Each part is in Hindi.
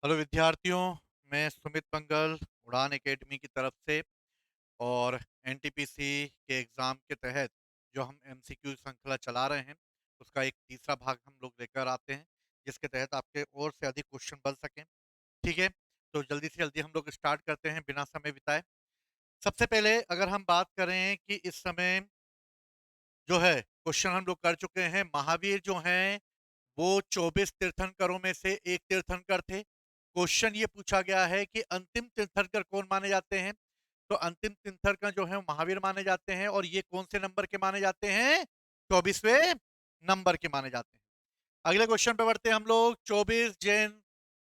हेलो विद्यार्थियों, मैं सुमित मंगल उड़ान एकेडमी की तरफ से और एनटीपीसी के एग्ज़ाम के तहत जो हम एमसीक्यू श्रृंखला चला रहे हैं उसका एक तीसरा भाग हम लोग लेकर आते हैं, जिसके तहत आपके और से अधिक क्वेश्चन बन सकें। ठीक है, तो जल्दी से जल्दी हम लोग स्टार्ट करते हैं बिना समय बिताए। सबसे पहले अगर हम बात करें कि इस समय जो है क्वेश्चन हम लोग कर चुके हैं, महावीर जो हैं वो 24 तीर्थंकरों में से एक तीर्थंकर थे। क्वेश्चन ये पूछा गया है कि अंतिम तीर्थंकर कौन माने जाते हैं। तो अंतिम तीर्थंकर जो है महावीर माने जाते हैं और ये कौन से नंबर के माने जाते हैं, 24वें नंबर के माने जाते हैं। अगले क्वेश्चन पे बढ़ते हैं हम लोग। 24 जैन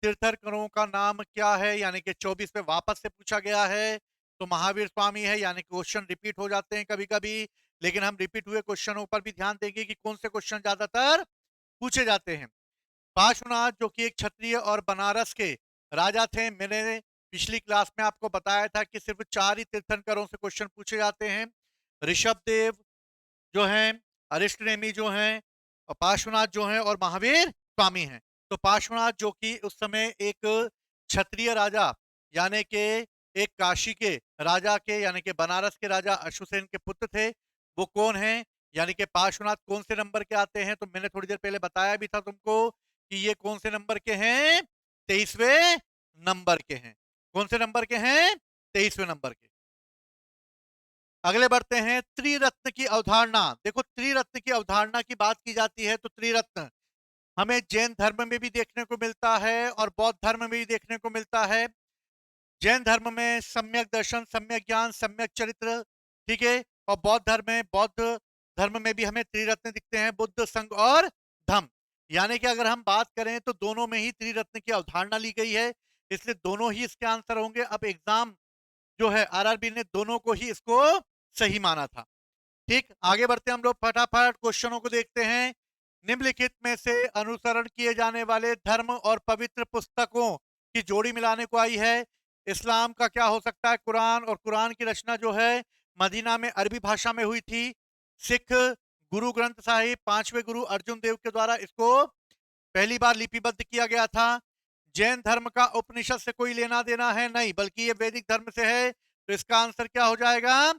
तीर्थंकरों का नाम क्या है, यानी कि 24 पे वापस से पूछा गया है। तो महावीर स्वामी है, यानी क्वेश्चन रिपीट हो जाते हैं कभी कभी, लेकिन हम रिपीट हुए क्वेश्चनों पर भी ध्यान देंगे कि कौन से क्वेश्चन ज्यादातर पूछे जाते हैं। पार्श्वनाथ जो कि एक क्षत्रिय और बनारस के राजा थे। मैंने पिछली क्लास में आपको बताया था कि सिर्फ 4 ही तीर्थंकरों से क्वेश्चन पूछे जाते हैं। ऋषभ देव जो हैं, अरिष्टनेमी जो हैं, और पार्श्वनाथ जो हैं और महावीर स्वामी हैं। तो पार्श्वनाथ जो कि उस समय एक क्षत्रिय राजा यानी कि एक काशी के राजा के यानी कि बनारस के राजा अश्वसेन के पुत्र थे, वो कौन हैं, यानी कि पार्श्वनाथ कौन से नंबर के आते हैं। तो मैंने थोड़ी देर पहले बताया भी था तुमको कि ये कौन से नंबर के हैं, 23वें नंबर के हैं। कौन से नंबर के हैं, 23वें नंबर के। अगले बढ़ते हैं। त्रिरत्न की अवधारणा। देखो, त्रिरत्न की अवधारणा की बात की जाती है तो त्रिरत्न हमें जैन धर्म में भी देखने को मिलता है और बौद्ध धर्म में भी देखने को मिलता है। जैन धर्म में सम्यक दर्शन, सम्यक ज्ञान, सम्यक चरित्र, ठीक है। और बौद्ध धर्म में भी हमें त्रिरत्न दिखते हैं, बुद्ध, संघ और धम्म। यानी कि अगर हम बात करें तो दोनों में ही त्रिरत्न की अवधारणा ली गई है, इसलिए दोनों ही इसके आंसर होंगे। अब एग्जाम जो है आरआरबी ने दोनों को ही इसको सही माना था। ठीक, आगे बढ़ते हैं हम लोग, फटाफट क्वेश्चनों को देखते हैं। निम्नलिखित में से अनुसरण किए जाने वाले धर्म और पवित्र पुस्तकों की जोड़ी मिलाने को आई है। इस्लाम का क्या हो सकता है, कुरान, और कुरान की रचना जो है मदीना में अरबी भाषा में हुई थी। सिख गुरु ग्रंथ साहिब 5वें गुरु अर्जुन देव के द्वारा इसको पहली बार लिपिबद्ध किया गया था। जैन धर्म का उपनिषद से कोई लेना देना है नहीं, बल्कि ये वैदिक धर्म से है। तो इसका आंसर क्या हो जाएगा,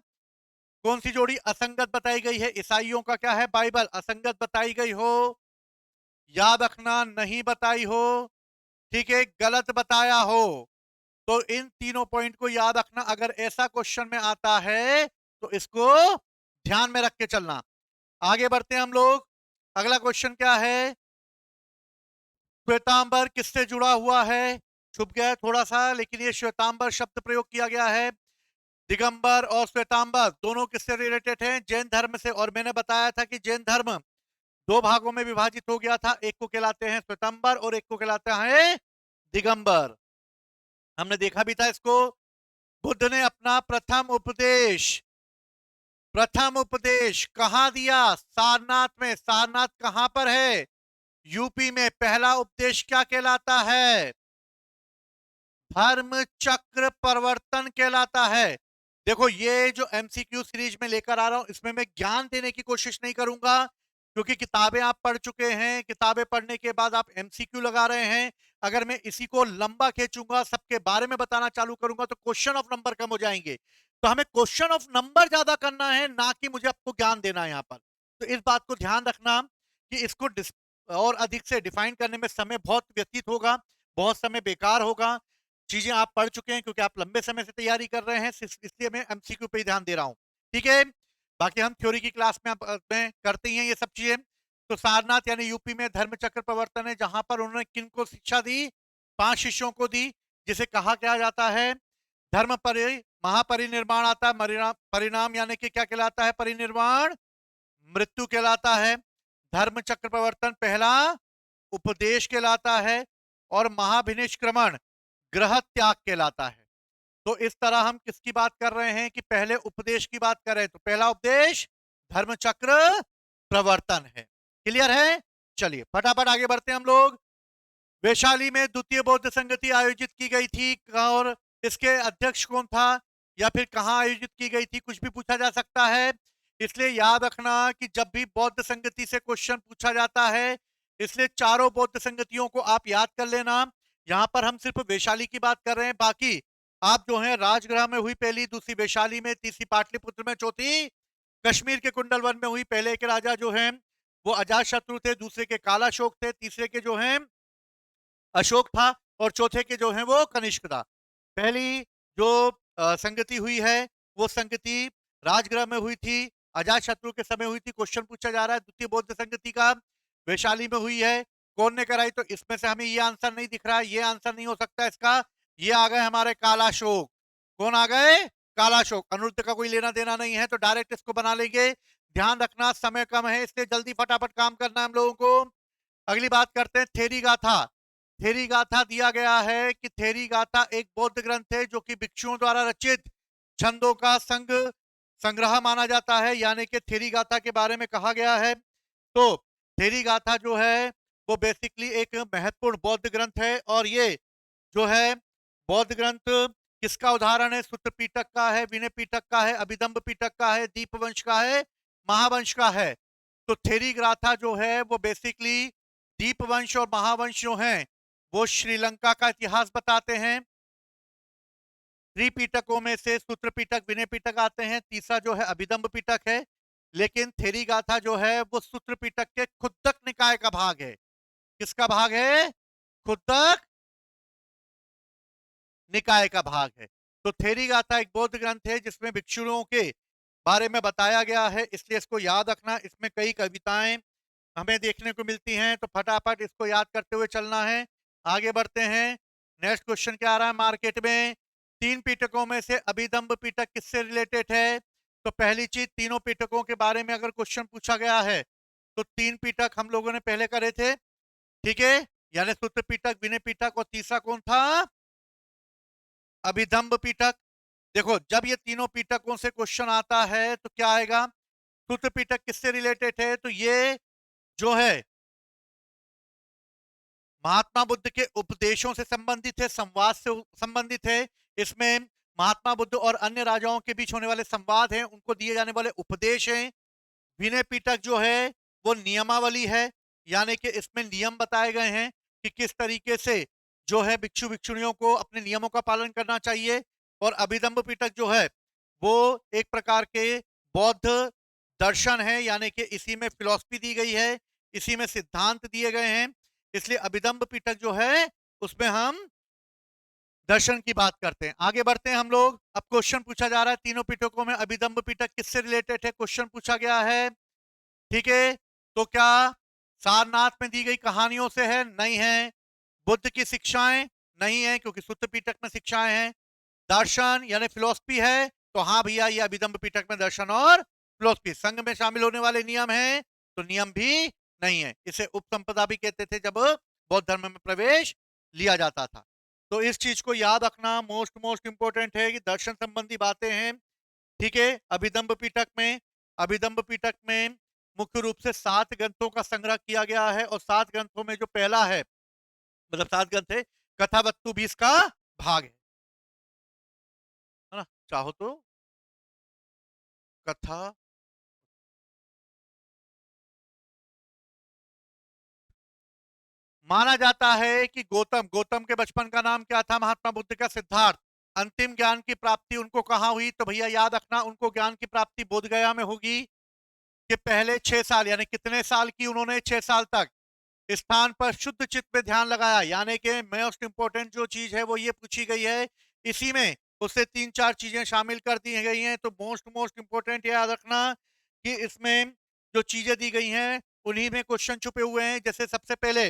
कौन सी जोड़ी असंगत बताई गई है। ईसाइयों का क्या है, बाइबल असंगत बताई गई हो, याद रखना नहीं बताई हो, ठीक है, गलत बताया हो। तो इन तीनों पॉइंट को याद रखना, अगर ऐसा क्वेश्चन में आता है तो इसको ध्यान में रख के चलना। आगे बढ़ते हैं हम लोग। अगला क्वेश्चन क्या है, श्वेतांबर किससे जुड़ा हुआ है। छुप गया है थोड़ा सा, लेकिन ये श्वेतांबर शब्द प्रयोग किया गया है। दिगंबर और श्वेतांबर दोनों किससे रिलेटेड हैं, जैन धर्म से। और मैंने बताया था कि जैन धर्म दो भागों में विभाजित हो गया था, एक को कहलाते हैं श्वेतांबर और एक को कहलाता है दिगंबर। हमने देखा भी था इसको। बुद्ध ने अपना प्रथम उपदेश कहां दिया, सारनाथ में। सारनाथ कहां पर है, यूपी में। पहला उपदेश क्या कहलाता है, धर्म चक्र प्रवर्तन कहलाता है। देखो, ये जो एमसीक्यू सीरीज में लेकर आ रहा हूं इसमें मैं ज्ञान देने की कोशिश नहीं करूंगा, क्योंकि किताबें आप पढ़ चुके हैं। किताबें पढ़ने के बाद आप एमसीक्यू लगा रहे हैं। अगर मैं इसी को लंबा खींचूंगा, सबके बारे में बताना चालू करूंगा, तो क्वेश्चन ऑफ नंबर कम हो जाएंगे। तो हमें क्वेश्चन ऑफ नंबर ज्यादा करना है, ना कि मुझे आपको ज्ञान देना है यहाँ पर। तो इस बात को ध्यान रखना कि इसको और अधिक से डिफाइन करने में समय बहुत व्यतीत होगा, बहुत समय बेकार होगा। चीजें आप पढ़ चुके हैं क्योंकि आप लंबे समय से तैयारी कर रहे हैं, इसलिए मैं एमसीक्यू पे ही ध्यान दे रहा हूं। ठीक है, बाकी हम थ्योरी की क्लास में करते ही हैं ये सब चीजें। तो सारनाथ यानी यूपी में धर्म चक्र प्रवर्तन है, जहां पर उन्होंने किन को शिक्षा दी, 5 शिष्यों को दी, जिसे कहा क्या जाता है, धर्म महापरिनिर्वाण आता है। परिणाम यानी कि क्या कहलाता है, परिनिर्वाण मृत्यु कहलाता है। धर्म चक्र प्रवर्तन पहला उपदेश कहलाता है, और महाभिनिष्क्रमण ग्रह त्याग कहलाता है। तो इस तरह हम किसकी बात कर रहे हैं कि पहले उपदेश की बात कर रहे हैं। तो पहला उपदेश धर्म चक्र प्रवर्तन है। क्लियर है, चलिए फटाफट आगे बढ़ते हैं हम लोग। वैशाली में द्वितीय बौद्ध संगति आयोजित की गई थी, और इसके अध्यक्ष कौन था, या फिर कहां आयोजित की गई थी, कुछ भी पूछा जा सकता है। इसलिए याद रखना कि जब भी बौद्ध संगति से क्वेश्चन पूछा जाता है, इसलिए चारों बौद्ध संगतियों को आप याद कर लेना। यहाँ पर हम सिर्फ वैशाली की बात कर रहे हैं, बाकी आप जो है राजगृह में हुई पहली, दूसरी वैशाली में, तीसरी पाटलिपुत्र में, चौथी कश्मीर के कुंडल वन में हुई। पहले के राजा जो हैं वो अजात शत्रु थे, दूसरे के कालाशोक थे, तीसरे के जो हैं अशोक था और चौथे के जो हैं वो कनिष्क था। पहली जो संगति हुई है वो संगति राजगृह में हुई थी, अजात शत्रु के समय हुई थी। क्वेश्चन पूछा जा रहा है द्वितीय बौद्ध संगति का वैशाली में हुई है, कौन ने कराई? तो इसमें से हमें ये आंसर नहीं दिख रहा है, ये आंसर नहीं हो सकता इसका। ये आ गए हमारे कालाशोक। कौन आ गए? कालाशोक। अनिरुद्ध का कोई लेना देना नहीं है तो डायरेक्ट इसको बना लेंगे। ध्यान रखना समय कम है, इसलिए जल्दी फटाफट काम करना है हम लोगों को। अगली बात करते हैं थेरी गाथा। थेरी गाथा दिया गया है कि थेरी गाथा एक बौद्ध ग्रंथ है जो कि भिक्षुओं द्वारा रचित छंदों का संग्रह माना जाता है, यानी कि थेरी गाथा के बारे में कहा गया है। तो थेरी गाथा जो है वो बेसिकली एक महत्वपूर्ण बौद्ध ग्रंथ है और ये जो है बौद्ध ग्रंथ किसका उदाहरण है? सूत्र पीटक का है, विनय पीटक का है, अभिधम्ब पीटक का है, दीपवंश का है, महावंश का है। तो थेरी गाथा जो है वो बेसिकली दीपवंश और महावंश जो हैं वो श्रीलंका का इतिहास बताते हैं। त्रिपीटकों में से सूत्र पीटक, विनय पीटक आते हैं, तीसरा जो है अभिधम्ब पीटक है। लेकिन थेरी गाथा जो है वो सूत्र पीटक के खुद्दक निकाय का भाग है। किसका भाग है? खुद्दक निकाय का भाग है। तो थेरी गाथा एक बौद्ध ग्रंथ है जिसमें भिक्षुओं के बारे में बताया गया है, इसलिए इसको याद रखना। इसमें कई कविताएं हमें देखने को मिलती हैं तो फटाफट इसको याद करते हुए चलना है। आगे बढ़ते हैं। नेक्स्ट क्वेश्चन क्या आ रहा है मार्केट में? तीन पीटकों में से अभिधम्ब पीटक किससे रिलेटेड है? तो पहली चीज, तीनों पीटकों के बारे में अगर क्वेश्चन पूछा गया है तो तीन पीटक हम लोगों ने पहले करे थे, ठीक है, यानी सूत्र पीटक, विनय पीटक और तीसरा कौन था? अभिधम्ब पीटक। देखो जब ये तीनों पीटकों से क्वेश्चन आता है तो क्या आएगा? सूत्र पीटक किससे रिलेटेड है? तो ये जो है महात्मा बुद्ध के उपदेशों से संबंधित है, संवाद से संबंधित है। इसमें महात्मा बुद्ध और अन्य राजाओं के बीच होने वाले संवाद हैं, उनको दिए जाने वाले उपदेश हैं। विनय पिटक जो है वो नियमावली है, यानी कि इसमें नियम बताए गए हैं कि किस तरीके से जो है भिक्षु भिक्षुणियों को अपने नियमों का पालन करना चाहिए। और अभिधम्ब पिटक जो है वो एक प्रकार के बौद्ध दर्शन है, यानी कि इसी में फिलॉसफी दी गई है, इसी में सिद्धांत दिए गए हैं। इसलिए अभिधम्ब पिटक जो है उसमें हम दर्शन की बात करते हैं। आगे बढ़ते हैं हम लोग। अब क्वेश्चन पूछा जा रहा है तीनों पिटकों में अभिधम्ब पिटक किससे रिलेटेड है? क्वेश्चन पूछा गया है, ठीक है। तो क्या सारनाथ में दी गई कहानियों से है? नहीं है। बुद्ध की शिक्षाएं? नहीं है, क्योंकि सूत्र पिटक में शिक्षाएं हैं। दर्शन यानी फिलोसफी है? तो हाँ भैया, ये अभिधम्ब पिटक में दर्शन और फिलोसफी। संघ में शामिल होने वाले नियम हैं? तो नियम भी नहीं है। इसे उपसंपदा भी कहते थे जब बौद्ध धर्म में प्रवेश लिया जाता था। तो इस चीज को याद रखना मोस्ट मोस्ट इंपोर्टेंट है कि दर्शन संबंधी बातें हैं, ठीक है। अभिधम्ब पिटक में मुख्य रूप से 7 ग्रंथों का संग्रह किया गया है और 7 ग्रंथों में जो पहला है, मतलब 7 ग्रंथ है, कथावस्तु भी इसका भाग है ना। चाहो तो कथा माना जाता है कि गौतम गौतम के बचपन का नाम क्या था? महात्मा बुद्ध का सिद्धार्थ। अंतिम ज्ञान की प्राप्ति उनको कहाँ हुई? तो भैया याद रखना, उनको ज्ञान की प्राप्ति बोध गया में होगी। कि पहले 6 साल, यानी कितने साल की उन्होंने? 6 साल तक स्थान पर शुद्ध चित्त में ध्यान लगाया, यानी कि मोस्ट इंपोर्टेंट जो चीज है वो ये पूछी गई है। इसी में उससे 3-4 चीजें शामिल कर दी गई हैं। तो मोस्ट मोस्ट इंपोर्टेंट याद रखना कि इसमें जो चीजें दी गई हैं उन्हीं में क्वेश्चन छुपे हुए हैं। जैसे सबसे पहले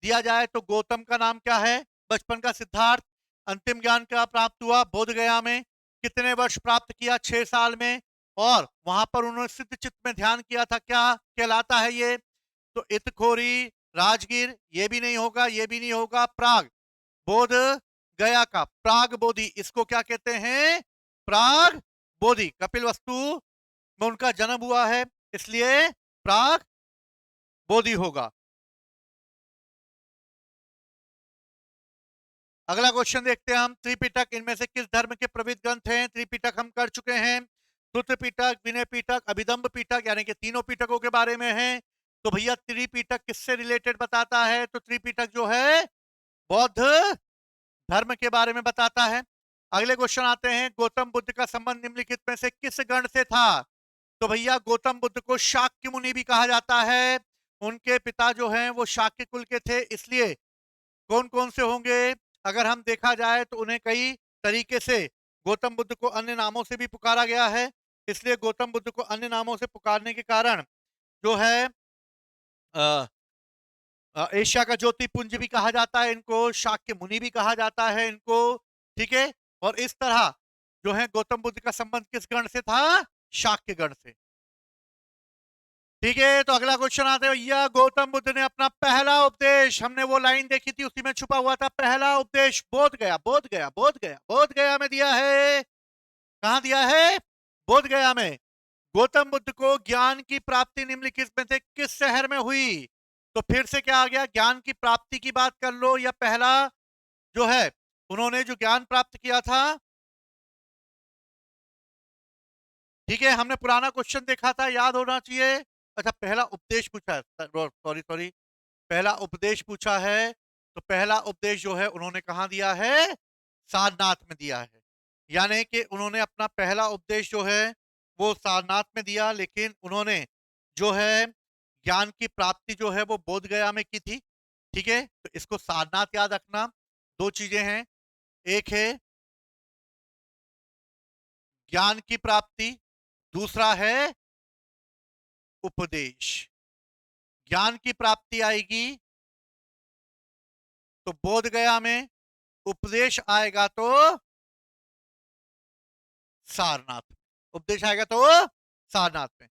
दिया जाए तो गौतम का नाम क्या है? बचपन का सिद्धार्थ। अंतिम ज्ञान क्या प्राप्त हुआ? बोध गया में। कितने वर्ष प्राप्त किया? 6 साल में। और वहां पर उन्होंने सिद्ध चित्त में ध्यान किया था, क्या कहलाता है ये? तो इतखोरी, राजगीर, ये भी नहीं होगा, ये भी नहीं होगा। प्राग बोध गया का प्राग बोधि, इसको क्या कहते हैं? प्राग बोधि। कपिल वस्तु में उनका जन्म हुआ है, इसलिए प्राग बोधि होगा। अगला क्वेश्चन देखते हैं हम। त्रिपिटक इनमें से किस धर्म के प्रवृत्त ग्रंथ हैं? त्रिपिटक हम कर चुके हैं। सूत्र पिटक, विनय पिटक, अभिधम्ब पिटक, यानी कि तीनों पिटकों के बारे में है। तो भैया त्रिपिटक किससे रिलेटेड बताता है? तो त्रिपिटक जो है बौद्ध धर्म के बारे में बताता है। अगले क्वेश्चन आते हैं, गौतम बुद्ध का संबंध निम्नलिखित में से किस गण से था? तो भैया गौतम बुद्ध को शाक्य मुनि भी कहा जाता है। उनके पिता जो हैं वो शाक्य कुल के थे, इसलिए कौन कौन से होंगे? अगर हम देखा जाए तो उन्हें कई तरीके से गौतम बुद्ध को अन्य नामों से भी पुकारा गया है, इसलिए गौतम बुद्ध को अन्य नामों से पुकारने के कारण जो है एशिया का ज्योतिपुंज भी कहा जाता है इनको, शाक्य मुनि भी कहा जाता है इनको, ठीक है। और इस तरह जो है गौतम बुद्ध का संबंध किस गण से था? शाक्य गण से। ठीक है, तो अगला क्वेश्चन आता है, भैया गौतम बुद्ध ने अपना पहला उपदेश, हमने वो लाइन देखी थी उसी में छुपा हुआ था, पहला उपदेश बोध गया, बोध गया, बोध गया, बोध गया में दिया है। कहां दिया है? बोध गया में। गौतम बुद्ध को ज्ञान की प्राप्ति निम्नलिखित में से किस शहर में हुई? तो फिर से क्या आ गया, ज्ञान की प्राप्ति की बात कर लो, या पहला जो है उन्होंने जो ज्ञान प्राप्त किया था, ठीक है, हमने पुराना क्वेश्चन देखा था, याद होना चाहिए। अच्छा, पहला उपदेश पूछा है, सॉरी सॉरी, पहला उपदेश पूछा है, तो पहला उपदेश जो है उन्होंने कहां दिया है? सारनाथ में दिया है। यानी कि उन्होंने अपना पहला उपदेश जो है वो सारनाथ में दिया, लेकिन उन्होंने जो है ज्ञान की प्राप्ति जो है वो बोध गया में की थी। ठीक है, तो इसको सारनाथ याद रखना। दो चीजें हैं, एक है ज्ञान की प्राप्ति, दूसरा है उपदेश। ज्ञान की प्राप्ति आएगी तो बोध गया में, उपदेश आएगा तो सारनाथ में, उपदेश आएगा तो सारनाथ में।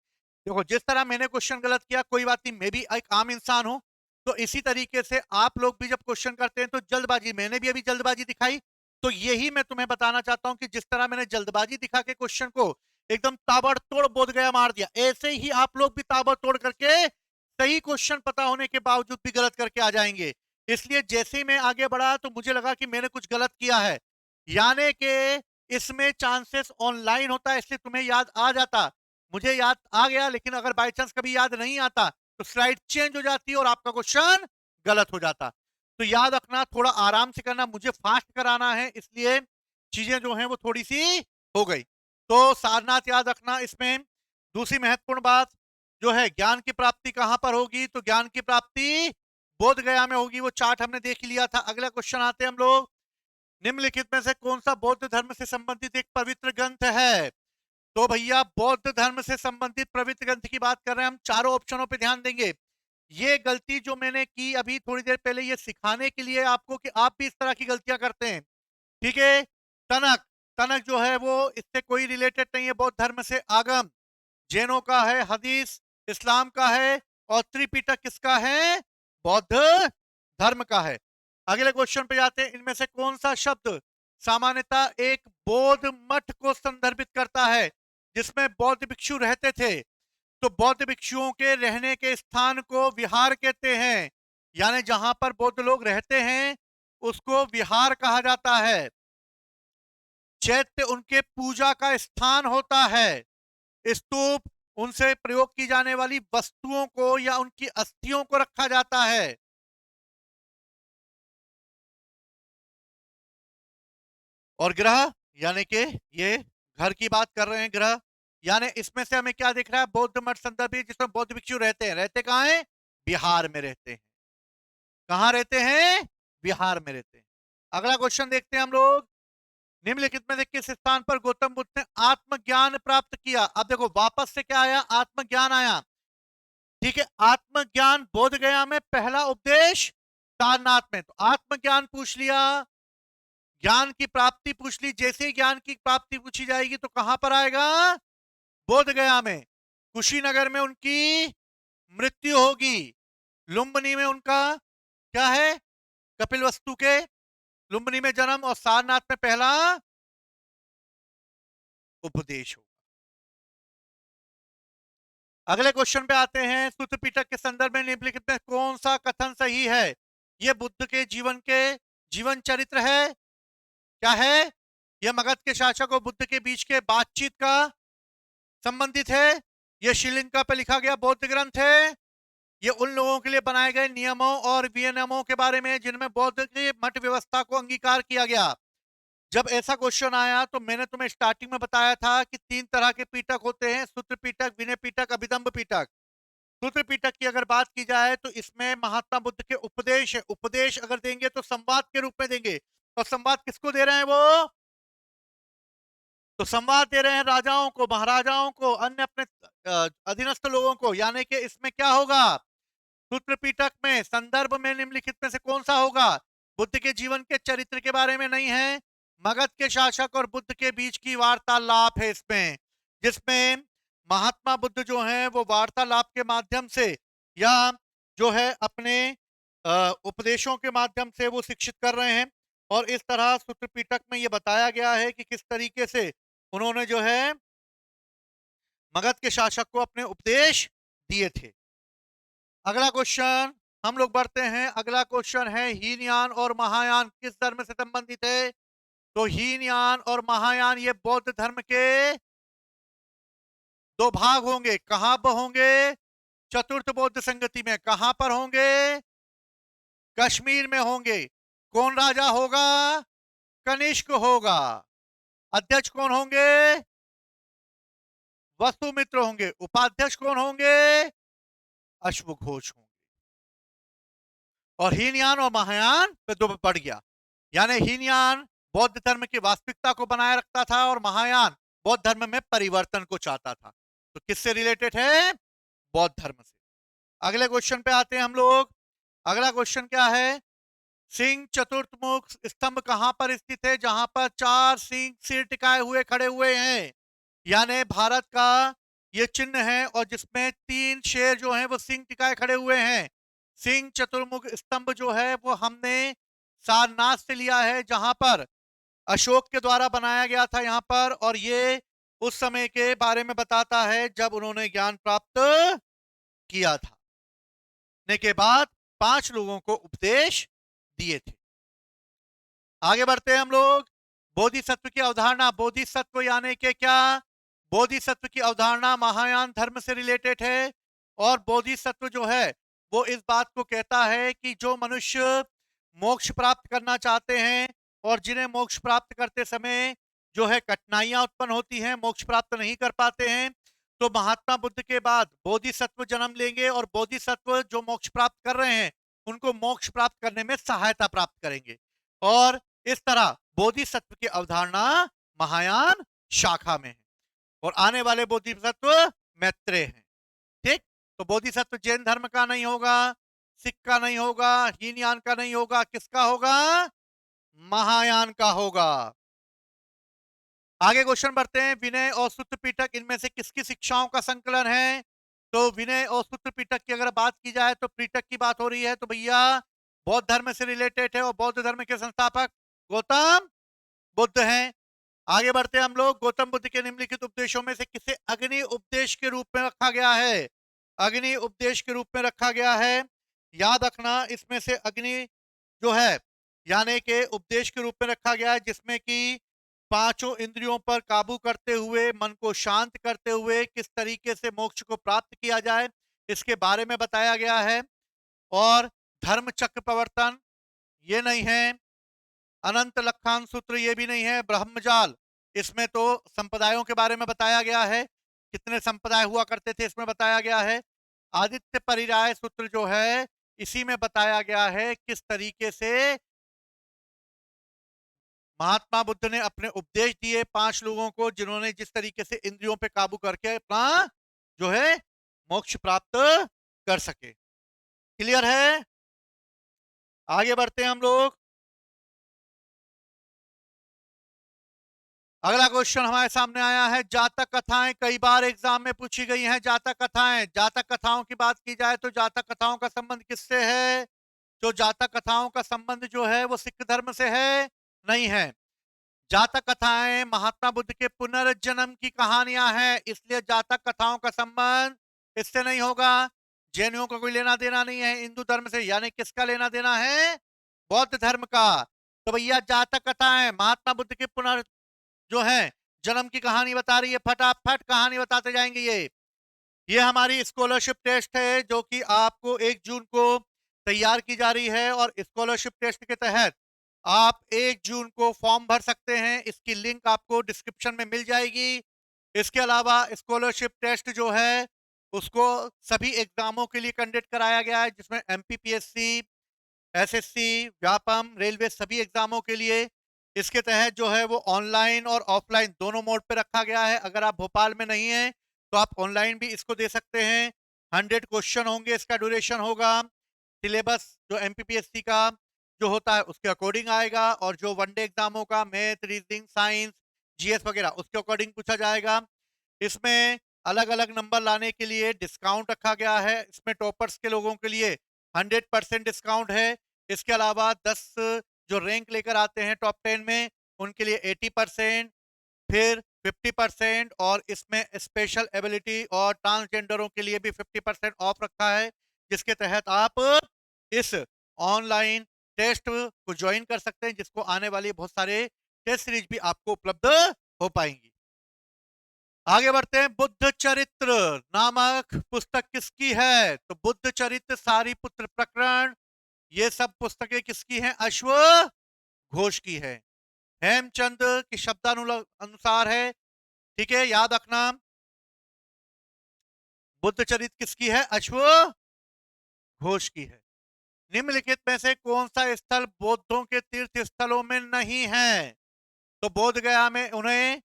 देखो, जिस तरह मैंने क्वेश्चन गलत किया कोई बात नहीं, मैं भी एक आम इंसान हूं, तो इसी तरीके से आप लोग भी जब क्वेश्चन करते हैं तो जल्दबाजी, मैंने भी अभी जल्दबाजी दिखाई, तो यही मैं तुम्हें बताना चाहता हूं कि जिस तरह मैंने जल्दबाजी दिखा के क्वेश्चन को एकदम ताबड़तोड़ बोध गया मार दिया, ऐसे ही आप लोग भी ताबड़तोड़ करके सही क्वेश्चन पता होने के बावजूद भी गलत करके आ जाएंगे। इसलिए जैसे ही मैं आगे बढ़ा तो मुझे लगा कि मैंने कुछ गलत किया है, यानी कि इसमें चांसेस ऑनलाइन होता है, इसलिए तुम्हें याद आ जाता, मुझे याद आ गया, लेकिन अगर बाय चांस कभी याद नहीं आता तो स्लाइड चेंज हो जाती है और आपका क्वेश्चन गलत हो जाता। तो याद रखना, थोड़ा आराम से करना, मुझे फास्ट कराना है, इसलिए चीजें जो हैं वो थोड़ी सी हो गई। तो सारनाथ याद रखना। इसमें दूसरी महत्वपूर्ण बात जो है, ज्ञान की प्राप्ति कहां पर होगी? तो ज्ञान की प्राप्ति बोध गया में होगी, वो चार्ट हमने देख लिया था। अगला क्वेश्चन आते हैं हम लोग, निम्नलिखित में से कौन सा बौद्ध धर्म से संबंधित एक पवित्र ग्रंथ है? तो भैया बौद्ध धर्म से संबंधित पवित्र ग्रंथ की बात कर रहे हैं हम, चारों ऑप्शनों पे ध्यान देंगे। ये गलती जो मैंने की अभी थोड़ी देर पहले, ये सिखाने के लिए आपको कि आप भी इस तरह की गलतियां करते हैं। ठीक है, तनक, तनक जो है वो इससे कोई रिलेटेड नहीं है बौद्ध धर्म से। आगम जैनों का है, हदीस इस्लाम का है, और त्रिपिटक किसका है? बौद्ध धर्म का है। अगले क्वेश्चन पे जाते हैं, इनमें से कौन सा शब्द सामान्यतः एक बौद्ध मठ को संदर्भित करता है जिसमें बौद्ध भिक्षु रहते थे? तो बौद्ध भिक्षुओं के रहने के स्थान को विहार कहते हैं, यानी जहां पर बौद्ध लोग रहते हैं उसको विहार कहा जाता है। चैत्य उनके पूजा का स्थान होता है। स्तूप उनसे प्रयोग की जाने वाली वस्तुओं को या उनकी अस्थियों को रखा जाता है। और ग्रह, यानी कि ये घर की बात कर रहे हैं, ग्रह, यानी इसमें से हमें क्या दिख रहा है? बौद्ध मठ संदर्भित जिसमें बौद्ध भिक्षु रहते हैं। रहते कहाँ हैं? बिहार में रहते हैं। कहाँ रहते हैं? बिहार में रहते हैं। अगला क्वेश्चन देखते हैं हम लोग, निम्नलिखित में से किस स्थान पर गौतम बुद्ध ने आत्मज्ञान प्राप्त किया? अब देखो, वापस से क्या आया? आत्मज्ञान आया। ठीक है, आत्मज्ञान बोध गया में, पहला उपदेश सारनाथ में। तो आत्मज्ञान पूछ लिया, ज्ञान की प्राप्ति पूछ ली, जैसे ही ज्ञान की प्राप्ति पूछी जाएगी तो कहां पर आएगा? बोध गया में। कुशीनगर में उनकी मृत्यु होगी। लुम्बिनी में उनका क्या है? कपिलवस्तु के लुम्बिनी में जन्म, और सारनाथ में पहला उपदेश होगा। अगले क्वेश्चन पे आते हैं, सूत्र पिटक के संदर्भ में निम्नलिखित में कौन सा कथन सही है? यह बुद्ध के जीवन चरित्र है? क्या है? यह मगध के शासक और बुद्ध के बीच के बातचीत का संबंधित है? यह श्रीलंका पे लिखा गया बौद्ध ग्रंथ है? ये उन लोगों के लिए बनाए गए नियमों और विनियमों के बारे में जिनमें बौद्ध की मठ व्यवस्था को अंगीकार किया गया। जब ऐसा क्वेश्चन आया तो मैंने तुम्हें स्टार्टिंग में बताया था कि 3 तरह के पीटक होते हैं, सूत्र पीटक, विनय पीटक, अभिधम्म पीटक। सूत्र पीटक की अगर बात की जाए तो इसमें महात्मा बुद्ध के उपदेश है। उपदेश अगर देंगे तो संवाद के रूप में देंगे, और संवाद किसको दे रहे हैं वो? तो संवाद दे रहे हैं राजाओं को, महाराजाओं को, अन्य अपने अधीनस्थ लोगों को। यानी कि इसमें क्या होगा? सूत्र पीटक में संदर्भ में निम्नलिखित में से कौन सा होगा? बुद्ध के जीवन के चरित्र के बारे में नहीं है, मगध के शासक और बुद्ध के बीच की वार्तालाप है इसमें, जिसमें महात्मा बुद्ध जो है वो वार्तालाप के माध्यम से या जो है अपने उपदेशों के माध्यम से वो शिक्षित कर रहे हैं। और इस तरह सूत्र पीटक में ये बताया गया है कि किस तरीके से उन्होंने जो है मगध के शासक को अपने उपदेश दिए थे। अगला क्वेश्चन हम लोग बढ़ते हैं। अगला क्वेश्चन है हीनयान और महायान किस धर्म से संबंधित है? तो हीनयान और महायान ये बौद्ध धर्म के दो भाग होंगे। कहां पर होंगे? चतुर्थ बौद्ध संगति में। कहां पर होंगे? कश्मीर में होंगे। कौन राजा होगा? कनिष्क होगा। अध्यक्ष कौन होंगे? वसुमित्र होंगे। उपाध्यक्ष कौन होंगे? अश्वघोष होंगे। और हीनयान और महायान पे दो बढ़ गया। यानी हीनयान बौद्ध धर्म की वास्तविकता को बनाए रखता था और महायान बौद्ध धर्म में परिवर्तन को चाहता था। तो किससे रिलेटेड है? बौद्ध धर्म से। अगले क्वेश्चन पे आते हैं हम लोग। अगला क्वेश्चन क्या है? सिंह चतुर्थमुख स्तंभ कहां पर स्थित है? जहां पर 4 सिंह सिर टिकाए हुए खड़े हुए हैं। यानी भारत का ये चिन्ह है और जिसमें 3 शेर जो हैं वो सिंह टिकाए खड़े हुए हैं। सिंह चतुर्मुख स्तंभ जो है वो हमने सारनाथ से लिया है, जहां पर अशोक के द्वारा बनाया गया था यहाँ पर। और ये उस समय के बारे में बताता है जब उन्होंने ज्ञान प्राप्त किया था, ने के बाद 5 लोगों को उपदेश दिए थे। आगे बढ़ते हैं हम लोग। बोधिसत्व की अवधारणा। बोधिसत्व यानी कि क्या? बोधिसत्व की अवधारणा महायान धर्म से रिलेटेड है। और बोधिसत्व जो है वो इस बात को कहता है कि जो मनुष्य मोक्ष प्राप्त करना चाहते हैं और जिन्हें मोक्ष प्राप्त करते समय जो है कठिनाइयां उत्पन्न होती हैं, मोक्ष प्राप्त नहीं कर पाते हैं, तो महात्मा बुद्ध के बाद बोधिसत्व जन्म लेंगे और बोधिसत्व जो मोक्ष प्राप्त कर रहे हैं उनको मोक्ष प्राप्त करने में सहायता प्राप्त करेंगे। और इस तरह बोधिसत्व की अवधारणा महायान शाखा में है और आने वाले बोधिसत्व मैत्रेय हैं। ठीक? तो बोधिसत्व जैन धर्म का नहीं होगा, सिख का नहीं होगा, हीनयान का नहीं होगा, किसका होगा? महायान का होगा। आगे क्वेश्चन बढ़ते हैं। विनय और सूत्र पिटक इनमें से किसकी शिक्षाओं का संकलन है? तो विनय और सूत्र पिटक की अगर बात की जाए तो पिटक की बात हो रही है तो भैया बौद्ध धर्म से रिलेटेड है और बौद्ध धर्म के संस्थापक गौतम बुद्ध हैं। आगे बढ़ते हैं हम लोग। गौतम बुद्ध के निम्नलिखित उपदेशों में से किसे अग्नि उपदेश के रूप में रखा गया है? अग्नि उपदेश के रूप में रखा गया है। याद रखना इसमें से अग्नि जो है यानी कि उपदेश के रूप में रखा गया है जिसमें कि पांचों इंद्रियों पर काबू करते हुए मन को शांत करते हुए किस तरीके से मोक्ष को प्राप्त किया जाए इसके बारे में बताया गया है। और धर्म चक्र प्रवर्तन ये नहीं है, अनंत लक्षांश सूत्र ये भी नहीं है, ब्रह्मजाल इसमें तो संप्रदायों के बारे में बताया गया है, कितने संप्रदाय हुआ करते थे इसमें बताया गया है। आदित्य परिराय सूत्र जो है इसी में बताया गया है किस तरीके से महात्मा बुद्ध ने अपने उपदेश दिए 5 लोगों को जिन्होंने जिस तरीके से इंद्रियों पे काबू करके अपना जो है मोक्ष प्राप्त कर सके। क्लियर है? आगे बढ़ते हैं हम लोग। अगला क्वेश्चन हमारे सामने आया है जातक कथाएं कई बार एग्जाम में पूछी गई हैं। जातक कथाएं, जातक कथाओं की बात की जाए तो जातक कथाओं का संबंध किससे है? तो जातक कथाओं का संबंध जो है वो सिख धर्म से है? नहीं है। जातक कथाएं महात्मा बुद्ध के पुनर्जन्म की कहानियां हैं, इसलिए जातक कथाओं का संबंध इससे नहीं होगा। जैनियों का कोई लेना देना नहीं है हिंदू धर्म से, यानी किसका लेना देना है? बौद्ध धर्म का। तो भैया जातक कथाएं महात्मा बुद्ध के जो है जन्म की कहानी बता रही है, फटाफट कहानी बताते जाएंगे ये। ये हमारी स्कॉलरशिप टेस्ट है जो कि आपको 1 जून को तैयार की जा रही है और स्कॉलरशिप टेस्ट के तहत आप 1 जून को फॉर्म भर सकते हैं। इसकी लिंक आपको डिस्क्रिप्शन में मिल जाएगी। इसके अलावा स्कॉलरशिप टेस्ट जो है उसको सभी एग्जामों के लिए कंडक्ट कराया गया है, जिसमें एमपीपीएससी, एसएससी, व्यापम, रेलवे सभी एग्जामों के लिए इसके तहत जो है वो ऑनलाइन और ऑफलाइन दोनों मोड पे रखा गया है। अगर आप भोपाल में नहीं हैं तो आप ऑनलाइन भी इसको दे सकते हैं। 100 क्वेश्चन होंगे, इसका ड्यूरेशन होगा। सिलेबस जो एमपीपीएससी का जो होता है उसके अकॉर्डिंग आएगा और जो वनडे एग्जामों का मैथ, रीजनिंग, साइंस, जीएस वगैरह उसके अकॉर्डिंग पूछा जाएगा। इसमें अलग अलग नंबर लाने के लिए डिस्काउंट रखा गया है। इसमें टॉपर्स के लोगों के लिए 100% डिस्काउंट है। इसके अलावा 10 जो रैंक लेकर आते हैं टॉप 10 में उनके लिए 80%, फिर 50% और इसमें स्पेशल एबिलिटी और ट्रांसजेंडरों के लिए भी 50% ऑफ रखा है, जिसके तहत आप इस ऑनलाइन टेस्ट को ज्वाइन कर सकते हैं, जिसको आने वाली बहुत सारे टेस्ट सीरीज भी आपको उपलब्ध हो पाएंगी। आगे बढ़ते हैं। बुद्ध चरित्र नामक पुस्तक किसकी है? तो बुद्ध चरित्र, सारीपुत्र प्रकरण, ये सब पुस्तकें किसकी हैं? अश्वघोष की है। हेमचंद की शब्दानुसार है। ठीक है, याद रखना। बुद्ध चरित्र किसकी है? अश्वघोष की है। निम्नलिखित में से कौन सा स्थल बौद्धों के तीर्थ स्थलों में नहीं है? तो बोध गया में उन्हें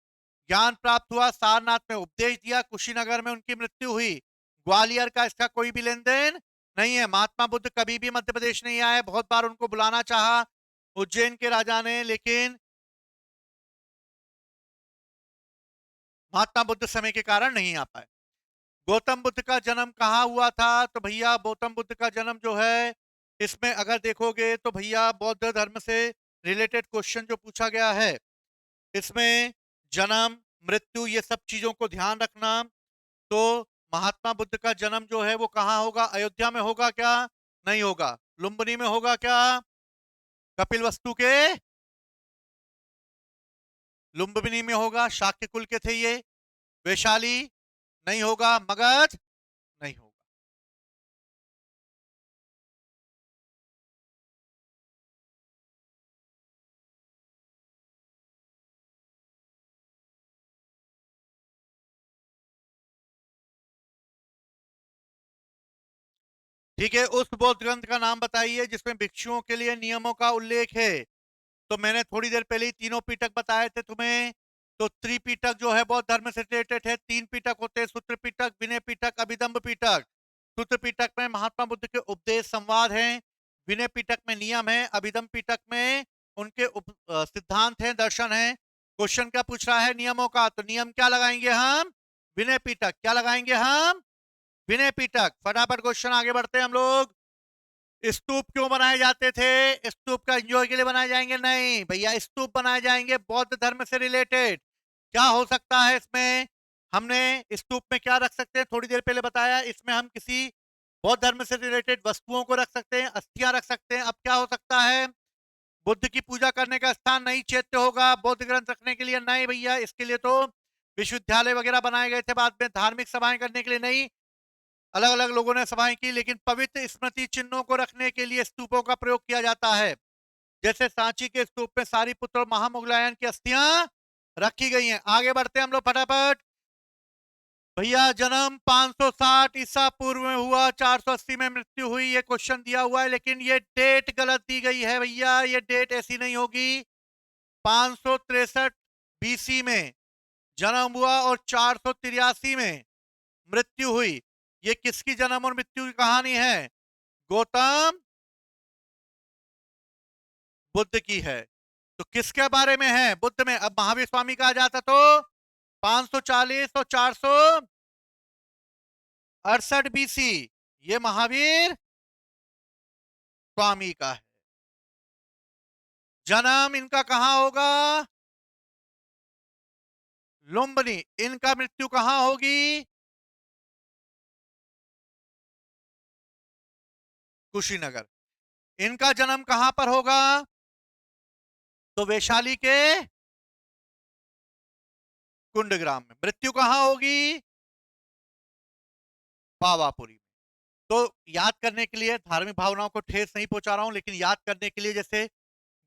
ज्ञान प्राप्त हुआ, सारनाथ में उपदेश दिया, कुशीनगर में उनकी मृत्यु हुई। ग्वालियर का इसका कोई भी लेन देन नहीं है। महात्मा बुद्ध कभी भी मध्य प्रदेश नहीं आए, बहुत बार उनको बुलाना चाहा उज्जैन के राजा ने, लेकिन महात्मा बुद्ध समय के कारण नहीं आ पाए। गौतम बुद्ध का जन्म कहाँ हुआ था? तो भैया गौतम बुद्ध का जन्म जो है इसमें अगर देखोगे तो भैया बौद्ध धर्म से रिलेटेड क्वेश्चन जो पूछा गया है इसमें जन्म, मृत्यु, ये सब चीजों को ध्यान रखना। तो महात्मा बुद्ध का जन्म जो है वो कहाँ होगा? अयोध्या में होगा क्या? नहीं होगा। लुम्बिनी में होगा क्या? कपिल वस्तु के लुम्बिनी में होगा, शाक्य कुल के थे ये। वैशाली नहीं होगा, मगध नहीं होगा। ठीक है, उस बौद्ध ग्रंथ का नाम बताइए जिसमें भिक्षुओं के लिए नियमों का उल्लेख है। तो मैंने थोड़ी देर पहले ही तीनों पीटक बताए थे तुम्हें। तो त्रिपीटक जो है बौद्ध धर्म से रिलेटेड है। 3 पीटक होते हैं, सूत्र पीटक, विनय पीटक, अभिधम्म पीटक। सूत्र पीटक में महात्मा बुद्ध के उपदेश संवाद हैं, विनय पीटक में नियम है, अभिधम्म पीटक में उनके सिद्धांत हैं, दर्शन है। क्वेश्चन क्या पूछ रहा है? नियमों का। तो नियम क्या लगाएंगे हम? विनय पीटक। क्या लगाएंगे हम? विनय पीटक। फटाफट क्वेश्चन आगे बढ़ते हैं हम लोग। स्तूप क्यों बनाए जाते थे? स्तूप का एंजॉय के लिए बनाए जाएंगे? नहीं भैया, स्तूप बनाए जाएंगे बौद्ध धर्म से रिलेटेड। क्या हो सकता है इसमें? हमने स्तूप में क्या रख सकते हैं थोड़ी देर पहले बताया। इसमें हम किसी बौद्ध धर्म से रिलेटेड वस्तुओं को रख सकते हैं, अस्थियां रख सकते हैं। अब क्या हो सकता है? बुद्ध की पूजा करने का स्थान नहीं चैत्य होगा बौद्ध ग्रंथ रखने के लिए? नहीं भैया, इसके लिए तो विश्वविद्यालय वगैरह बनाए गए थे बाद में, धार्मिक सभाएं करने के लिए नहीं। अलग अलग लोगों ने सभाएं की, लेकिन पवित्र स्मृति चिन्हों को रखने के लिए स्तूपों का प्रयोग किया जाता है। जैसे सांची के स्तूप में सारीपुत्र और महामुगलायन की अस्थियां रखी गई हैं। आगे बढ़ते हैं हम लोग फटाफट। भैया जन्म 560 ईसा पूर्व में हुआ, 480 में मृत्यु हुई, ये क्वेश्चन दिया हुआ है, लेकिन ये डेट गलत दी गई है भैया। ये डेट ऐसी नहीं होगी। 563 बीसी में जन्म हुआ और 483 में मृत्यु हुई। ये किसकी जन्म और मृत्यु की कहानी है? गौतम बुद्ध की है। तो किसके बारे में है? बुद्ध में। अब महावीर स्वामी कहा जाता तो 540 और 468 बीसी, ये महावीर स्वामी का है। जन्म इनका कहां होगा? लुम्बिनी। इनका मृत्यु कहां होगी? कुशीनगर। इनका जन्म कहां पर होगा? तो वैशाली के कुंडग्राम में। मृत्यु कहां होगी? पावापुरी में। तो याद करने के लिए, धार्मिक भावनाओं को ठेस नहीं पहुंचा रहा हूं, लेकिन याद करने के लिए, जैसे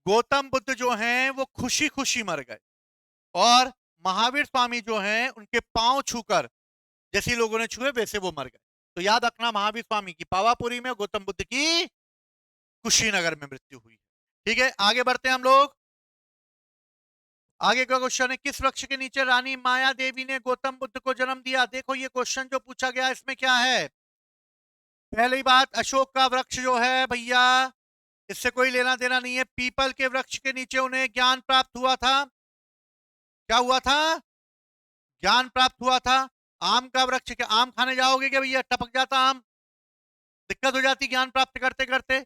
गौतम बुद्ध जो हैं वो खुशी खुशी मर गए, और महावीर स्वामी जो हैं उनके पांव छूकर, जैसे लोगों ने छुए वैसे वो मर गए। तो याद रखना, महावीर स्वामी की पावापुरी में, गौतम बुद्ध की कुशीनगर में मृत्यु हुई। ठीक है, आगे बढ़ते हैं हम लोग। आगे का क्वेश्चन है, किस वृक्ष के नीचे रानी माया देवी ने गौतम बुद्ध को जन्म दिया? देखो ये क्वेश्चन जो पूछा गया इसमें क्या है, पहली बात, अशोक का वृक्ष जो है भैया, इससे कोई लेना देना नहीं है। पीपल के वृक्ष के नीचे उन्हें ज्ञान प्राप्त हुआ था। क्या हुआ था? ज्ञान प्राप्त हुआ था। आम का वृक्ष, क्या आम खाने जाओगे क्या भैया? टपक जाता आम, दिक्कत हो जाती ज्ञान प्राप्त करते करते।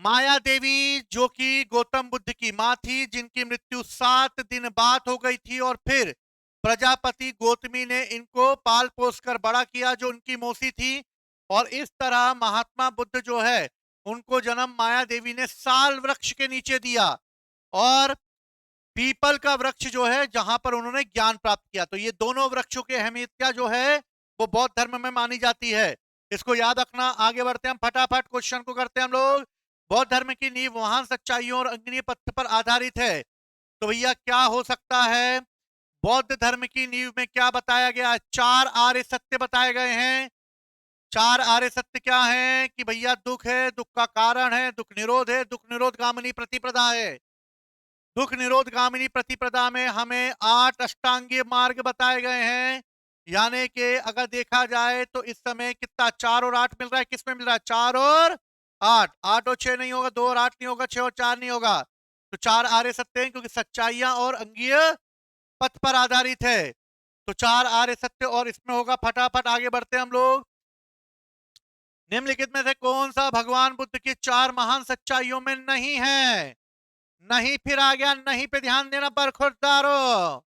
माया देवी जो कि गौतम बुद्ध की मां थी, जिनकी मृत्यु 7 दिन बाद हो गई थी, और फिर प्रजापति गौतमी ने इनको पाल पोस कर बड़ा किया, जो उनकी मौसी थी। और इस तरह महात्मा बुद्ध जो है उनको जन्म माया देवी ने साल वृक्ष के नीचे दिया, और पीपल का वृक्ष जो है जहां पर उन्होंने ज्ञान प्राप्त किया। तो ये दोनों वृक्षों की अहमियत क्या जो है वो बौद्ध धर्म में मानी जाती है, इसको याद रखना। आगे बढ़ते हैं हम, फटाफट क्वेश्चन को करते हैं हम लोग। बौद्ध धर्म की नींव महान सच्चाइयों और अंगनीय पथ पर आधारित है। तो भैया क्या हो सकता है? बौद्ध धर्म की नींव में क्या बताया गया? 4 आर्य सत्य बताए गए हैं। 4 आर्य सत्य क्या है? कि भैया दुख है, दुख का कारण है, दुख निरोध है, दुख निरोध गामिनी प्रतिपदा है। दुख निरोध गामिनी प्रतिपदा में हमें 8 अष्टांगीय मार्ग बताए गए हैं। यानी कि अगर देखा जाए तो इस समय कितना 4 और 8 मिल रहा है, किसमें मिल रहा है? 4 और 8, 8 और 6 नहीं होगा, 2 और 8 नहीं होगा, 6 और 4 नहीं होगा। तो 4 आर्य सत्य हैं, क्योंकि सच्चाइयां और अंगीय पथ पर आधारित है। तो 4 आर्य सत्य और इसमें होगा। फटाफट आगे बढ़ते हैं हम लोग। निम्नलिखित में से कौन सा भगवान बुद्ध की 4 महान सच्चाइयों में नहीं है? नहीं फिर आ गया, नहीं पे ध्यान देना, बरखुरदारो।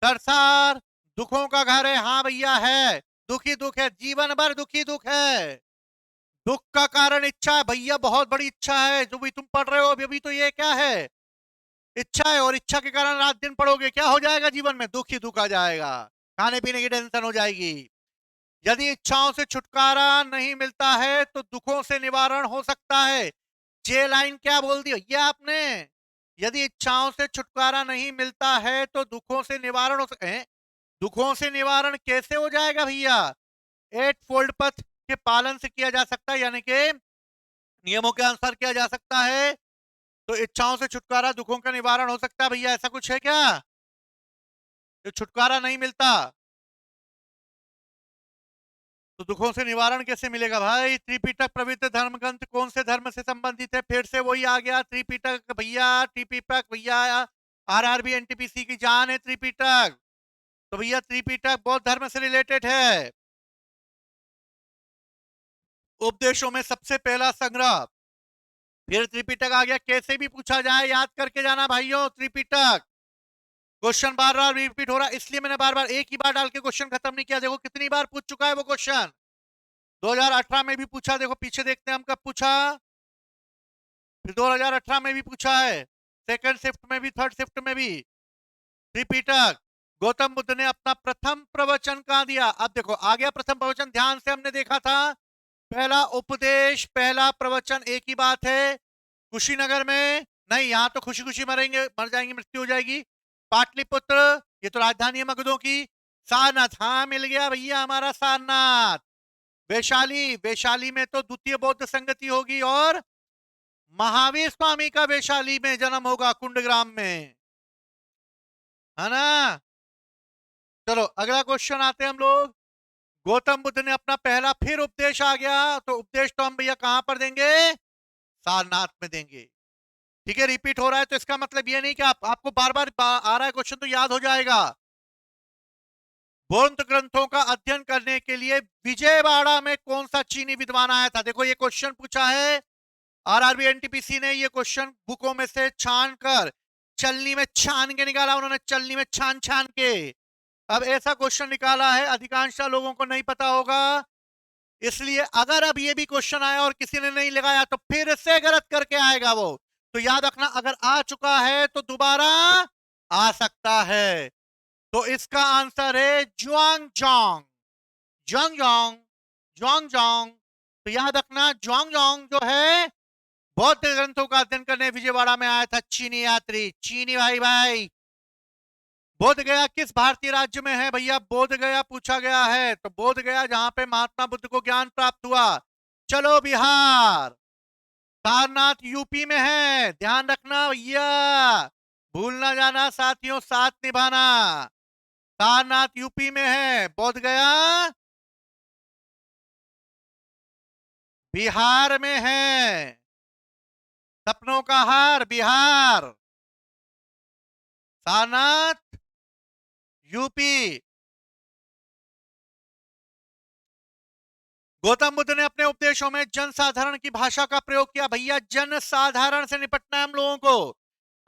संसार दुखों का घर है, हाँ भैया है, दुखी दुख है, जीवन भर दुखी दुख है। दुख का कारण इच्छा है भैया, बहुत बड़ी इच्छा है जो भी तुम पढ़ रहे हो अभी अभी। तो ये क्या है? इच्छा है, और इच्छा के कारण रात दिन पढ़ोगे, क्या हो जाएगा जीवन में? दुख ही दुख आ जाएगा, खाने पीने की टेंशन हो जाएगी। यदि इच्छाओं से छुटकारा नहीं मिलता है तो दुखों से निवारण हो सकता है। जे लाइन क्या बोल दी ये आपने? यदि इच्छाओं से छुटकारा नहीं मिलता है तो दुखों से निवारण हो सकता है। दुखों से निवारण कैसे हो जाएगा भैया? 8 फोल्ड पथ के पालन से किया जा सकता है, यानी कि नियमों के अनुसार किया जा सकता है। तो इच्छाओं से छुटकारा, दुखों का निवारण हो सकता है भैया, ऐसा कुछ है क्या? जो छुटकारा नहीं मिलता तो दुखों से निवारण कैसे मिलेगा भाई? त्रिपिटक पवित्र धर्म ग्रंथ कौन से धर्म से संबंधित है? फिर से वही आ गया त्रिपिटक भैया, त्रिपिटक भैया, आरआरबी एनटीपीसी की जान है त्रिपिटक। तो भैया त्रिपिटक बौद्ध धर्म से रिलेटेड है। उपदेशों में सबसे पहला संग्रह, फिर त्रिपिटक आ गया। कैसे भी पूछा जाए याद करके जाना भाइयों, त्रिपिटक। क्वेश्चन बार बार रिपीट हो रहा है, इसलिए मैंने बार बार एक ही बार डाल के क्वेश्चन खत्म नहीं किया। देखो कितनी बार पूछ चुका है वो क्वेश्चन। 2018 में भी पूछा, देखो पीछे देखते हैं हम कब पूछा। फिर 2018 में भी पूछा है, सेकंड शिफ्ट में भी, थर्ड शिफ्ट में भी। त्रिपिटक। गौतम बुद्ध ने अपना प्रथम प्रवचन कहां दिया? अब देखो आ गया प्रथम प्रवचन, ध्यान से हमने देखा था। पहला उपदेश, पहला प्रवचन एक ही बात है। कुशीनगर में नहीं, यहां तो खुशी खुशी मरेंगे, मर जाएंगे, मृत्यु हो जाएगी। पाटलिपुत्र, ये तो राजधानी है मगधों की। सारनाथ, हाँ मिल गया भैया हमारा सारनाथ। वैशाली, वैशाली में तो द्वितीय बौद्ध संगति होगी, और महावीर स्वामी का वैशाली में जन्म होगा, कुंडग्राम में, है ना। चलो अगला क्वेश्चन आते हैं हम लोग। गौतम बुद्ध ने अपना पहला फिर उपदेश आ गया, तो उपदेश तो हम भैया कहां पर देंगे? सारनाथ में देंगे। ठीक है, रिपीट हो रहा है तो इसका मतलब ये नहीं कि आपको बार बार आ रहा है क्वेश्चन तो याद हो जाएगा। बौद्ध ग्रंथों का अध्ययन करने के लिए विजयवाड़ा में कौन सा चीनी विद्वान आया था? देखो ये क्वेश्चन पूछा है, आरआरबी एनटीपीसी ने ये क्वेश्चन बुकों में से छान कर, चलनी में छान के निकाला उन्होंने, चलनी में छान छान के। अब ऐसा क्वेश्चन निकाला है, अधिकांश लोगों को नहीं पता होगा, इसलिए अगर अब ये भी क्वेश्चन आया और किसी ने नहीं लगाया तो फिर से गलत करके आएगा वो। तो याद रखना, अगर आ चुका है तो दोबारा आ सकता है। तो इसका आंसर है ज्वांग जोंग। ज्वांगजोंग, ज्वांगजोंग। तो याद रखना ज्वांगजोंग जो है बौद्ध ग्रंथों का अध्ययन करने विजयवाड़ा में आया था चीनी यात्री, चीनी भाई भाई। बोध गया किस भारतीय राज्य में है भैया? बोध गया पूछा गया है, तो बोध गया जहां पे महात्मा बुद्ध को ज्ञान प्राप्त हुआ। चलो बिहार, सारनाथ यूपी में है, ध्यान रखना भैया, भूल ना जाना साथियों, साथ निभाना। सारनाथ यूपी में है, बोध गया बिहार में है, सपनों का हार बिहार, सारनाथ यूपी। गौतम बुद्ध ने अपने उपदेशों में जनसाधारण की भाषा का प्रयोग किया। भैया जनसाधारण से निपटना है हम लोगों को।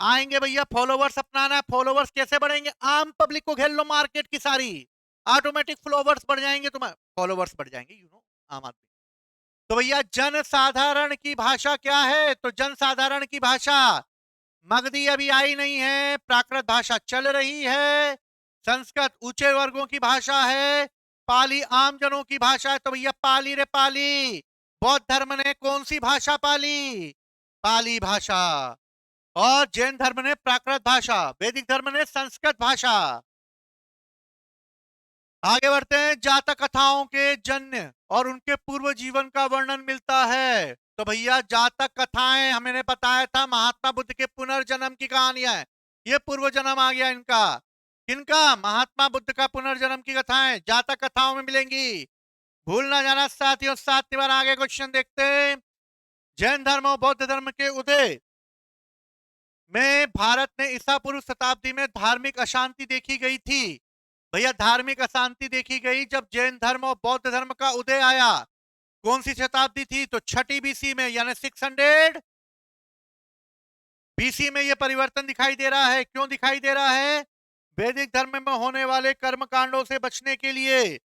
आएंगे भैया फॉलोवर्स अपनाना है। फॉलोवर्स कैसे बढ़ेंगे? आम पब्लिक को घेर लो, मार्केट की सारी, ऑटोमेटिक फॉलोवर्स बढ़ जाएंगे, तुम्हारे फॉलोवर्स बढ़ जाएंगे, आम आदमी। तो भैया जनसाधारण की भाषा क्या है? तो जनसाधारण की भाषा मगधी अभी आई नहीं है, प्राकृत भाषा चल रही है, संस्कृत ऊंचे वर्गों की भाषा है, पाली आम जनों की भाषा है। तो भैया पाली रे पाली, बौद्ध धर्म ने कौन सी भाषा पाली? पाली भाषा। और जैन धर्म ने प्राकृत भाषा, वैदिक धर्म ने संस्कृत भाषा। आगे बढ़ते हैं। जातक कथाओं के जन्य और उनके पूर्व जीवन का वर्णन मिलता है। तो भैया जातक कथाएं हमें बताया था, महात्मा बुद्ध के पुनर्जन्म की कहानियां है। ये पूर्व जन्म आ गया इनका, किनका? महात्मा बुद्ध का पुनर्जन्म की कथाएं जातक कथाओं में मिलेंगी, भूल ना जाना साथियों। 7 बार आगे क्वेश्चन देखते हैं। जैन धर्म और बौद्ध धर्म के उदय में भारत में ईसा पूर्व शताब्दी में धार्मिक अशांति देखी गई थी। भैया धार्मिक अशांति देखी गई जब जैन धर्म और बौद्ध धर्म का उदय आया। कौन सी शताब्दी थी? तो छठी बीसी में, यानी 600 बीसी में यह परिवर्तन दिखाई दे रहा है। क्यों दिखाई दे रहा है? वैदिक धर्म में होने वाले कर्म कांडों से बचने के लिए,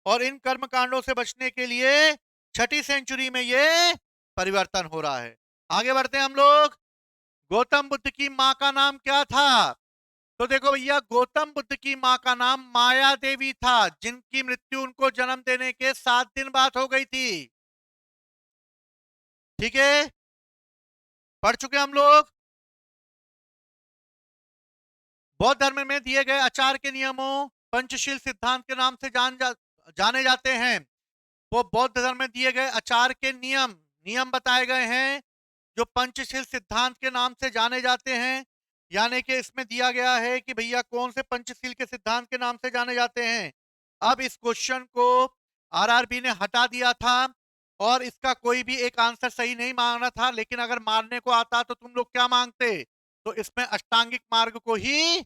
और इन कर्म कांडों से बचने के लिए छठी सेंचुरी में यह परिवर्तन हो रहा है। आगे बढ़ते हैं हम लोग। गौतम बुद्ध की मां का नाम क्या था? तो देखो भैया गौतम बुद्ध की मां का नाम माया देवी था, जिनकी मृत्यु उनको जन्म देने के 7 दिन बाद हो गई थी। ठीक है, पढ़ चुके हम लोग। बौद्ध धर्म में दिए गए आचार के नियमों पंचशील सिद्धांत के नाम से जाने जाते हैं। वो बौद्ध धर्म में दिए गए आचार के नियम नियम बताए गए हैं जो पंचशील सिद्धांत के नाम से जाने जाते हैं। यानी कि इसमें दिया गया है कि भैया कौन से पंचशील के सिद्धांत के नाम से जाने जाते हैं। अब इस क्वेश्चन को आरआरबी ने हटा दिया था और इसका कोई भी एक आंसर सही नहीं मांगना था, लेकिन अगर मारने को आता तो तुम लोग क्या मांगते? तो इसमें अष्टांगिक मार्ग को ही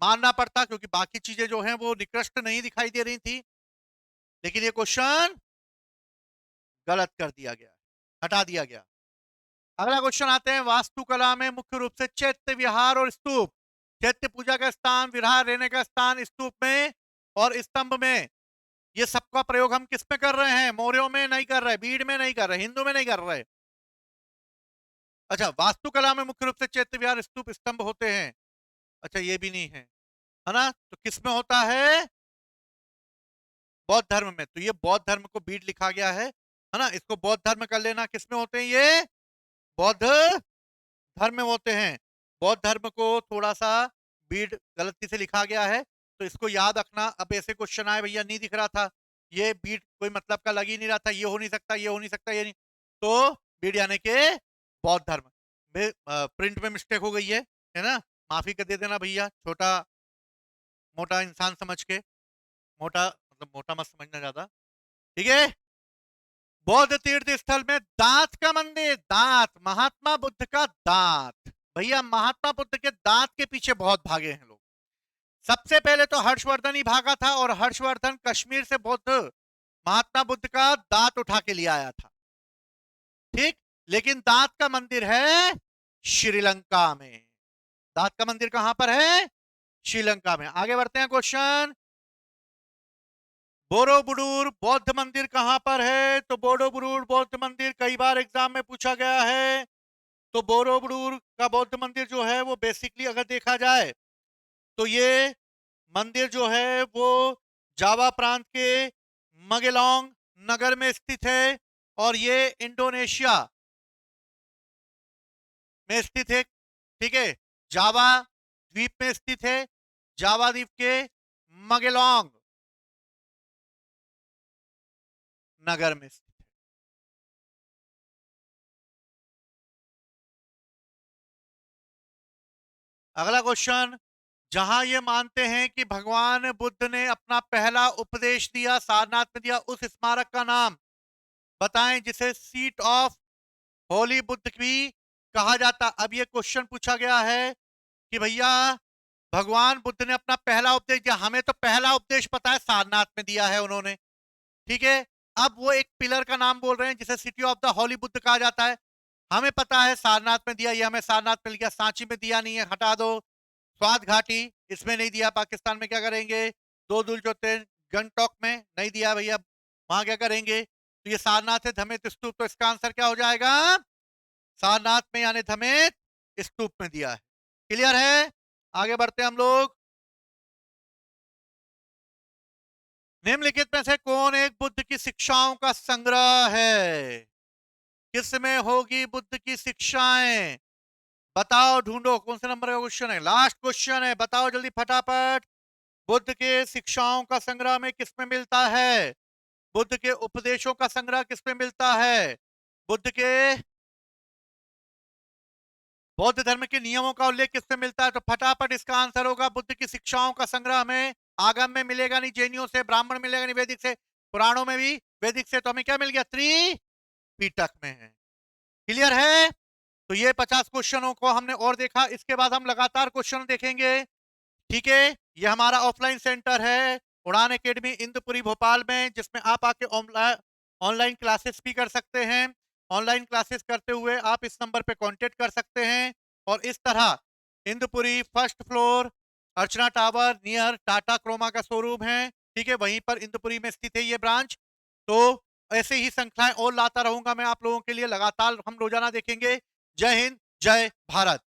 मानना पड़ता, क्योंकि बाकी चीजें जो हैं वो निकृष्ट नहीं दिखाई दे रही थी। लेकिन ये क्वेश्चन गलत कर दिया गया, हटा दिया गया। अगला क्वेश्चन आते हैं। वास्तुकला में मुख्य रूप से चैत्य विहार और स्तूप, चैत्य पूजा का स्थान, विहार रहने का स्थान, स्तूप में और स्तंभ में, ये सबका प्रयोग हम किस में कर रहे हैं? मौर्यों में नहीं कर रहे, भीड़ में नहीं कर रहे, हिंदू में नहीं कर रहे। अच्छा, वास्तुकला में मुख्य रूप से चैत्य विहार स्तूप स्तंभ होते हैं। अच्छा, ये भी नहीं है ना? तो किस में होता है? बौद्ध धर्म में। तो ये बौद्ध धर्म को बीड़ लिखा गया है ना? इसको बौद्ध धर्म कर लेना। किस में होते हैं ये? बौद्ध धर्म में होते हैं। बौद्ध धर्म को थोड़ा सा बीड़ गलती से लिखा गया है, तो इसको याद रखना। अब ऐसे क्वेश्चन आए, भैया नहीं दिख रहा था, ये बीड़ कोई मतलब का लग ही नहीं रहा था, ये हो नहीं सकता, ये हो नहीं सकता, ये नहीं, तो बीड़ यानी के बौद्ध धर्म में प्रिंट में मिस्टेक हो गई है ना? माफी कर दे देना भैया, छोटा मोटा इंसान समझ के, मोटा मतलब मोटा मत समझना ज्यादा, ठीक है। बौद्ध तीर्थ स्थल में दांत का मंदिर, दांत, महात्मा बुद्ध का दांत। भैया महात्मा बुद्ध के दांत के पीछे बहुत भागे हैं लोग। सबसे पहले तो हर्षवर्धन ही भागा था, और हर्षवर्धन कश्मीर से बौद्ध महात्मा बुद्ध का दांत उठा के ले आया था, ठीक। लेकिन दांत का मंदिर है श्रीलंका में। दांत का मंदिर कहां पर है? श्रीलंका में। आगे बढ़ते हैं क्वेश्चन। बोरोबुडूर बौद्ध मंदिर कहां पर है? तो बोरोबुडूर बौद्ध मंदिर कई बार एग्जाम में पूछा गया है। तो बोरोबुडूर का बौद्ध मंदिर जो है वो बेसिकली अगर देखा जाए तो ये मंदिर जो है वो जावा प्रांत के मगेलोंग नगर में स्थित है और ये इंडोनेशिया में स्थित है। ठीक है, जावा द्वीप में स्थित है, जावा द्वीप के मगेलोंग नगर में स्थित है। अगला क्वेश्चन, जहां ये मानते हैं कि भगवान बुद्ध ने अपना पहला उपदेश दिया, सारनाथ में दिया, उस स्मारक का नाम बताएं जिसे सीट ऑफ होली बुद्ध भी कहा जाता। अब ये क्वेश्चन पूछा गया है कि भैया भगवान बुद्ध ने अपना पहला उपदेश दिया, हमें तो पहला उपदेश पता है सारनाथ में दिया है उन्होंने। ठीक है, अब वो एक पिलर का नाम बोल रहे हैं जिसे city of the Holi Buddha कहा जाता है। हमें पता है सारनाथ में दिया, ये हमें सारनाथ में लिखा, सांची में दिया नहीं है, हटा दो। स्वाद घाटी इसमें नहीं दिया, पाकिस्तान में क्या करेंगे, दो दुल जो थे गंगटोक में नहीं दिया भैया, वहां क्या करेंगे, तो ये सारनाथ है धमेत स्तूप, तो इसका आंसर क्या हो जाएगा, सारनाथ में यानी धमेत स्तूप में दिया है। क्लियर है, आगे बढ़ते हैं हम लोग। निम्नलिखित में से कौन एक बुद्ध की शिक्षाओं का संग्रह है, किसमें होगी बुद्ध की शिक्षाएं, बताओ, ढूंढो कौन से नंबर का क्वेश्चन है, लास्ट क्वेश्चन है, बताओ जल्दी फटाफट। बुद्ध के शिक्षाओं का संग्रह में किसमें मिलता है, बुद्ध के उपदेशों का संग्रह किसमें मिलता है, बुद्ध के बौद्ध धर्म के नियमों का उल्लेख किसमें मिलता है, तो फटाफट इसका आंसर होगा बुद्ध की शिक्षाओं का संग्रह में। आगम में मिलेगा नहीं, जैनियों से, ब्राह्मण मिलेगा नहीं, वैदिक से, पुराणों में भी वैदिक से, तो हमें क्या मिल गया, त्रिपिटक में है। क्लियर है, तो ये 50 क्वेश्चनों को हमने और देखा, इसके बाद हम लगातार क्वेश्चन देखेंगे। ठीक है, ये हमारा ऑफलाइन सेंटर है उड़ान एकेडमी इंदुपुरी भोपाल में, जिसमें आप आके ऑनलाइन क्लासेस भी कर सकते हैं। ऑनलाइन क्लासेस करते हुए आप इस नंबर पे कांटेक्ट कर सकते हैं। और इस तरह इंदुपुरी फर्स्ट फ्लोर अर्चना टावर नियर टाटा क्रोमा का शोरूम है। ठीक है, वहीं पर इंदुपुरी में स्थित है ये ब्रांच। तो ऐसे ही श्रृंखलाएं और लाता रहूंगा मैं आप लोगों के लिए, लगातार हम रोजाना देखेंगे। जय हिंद, जय भारत।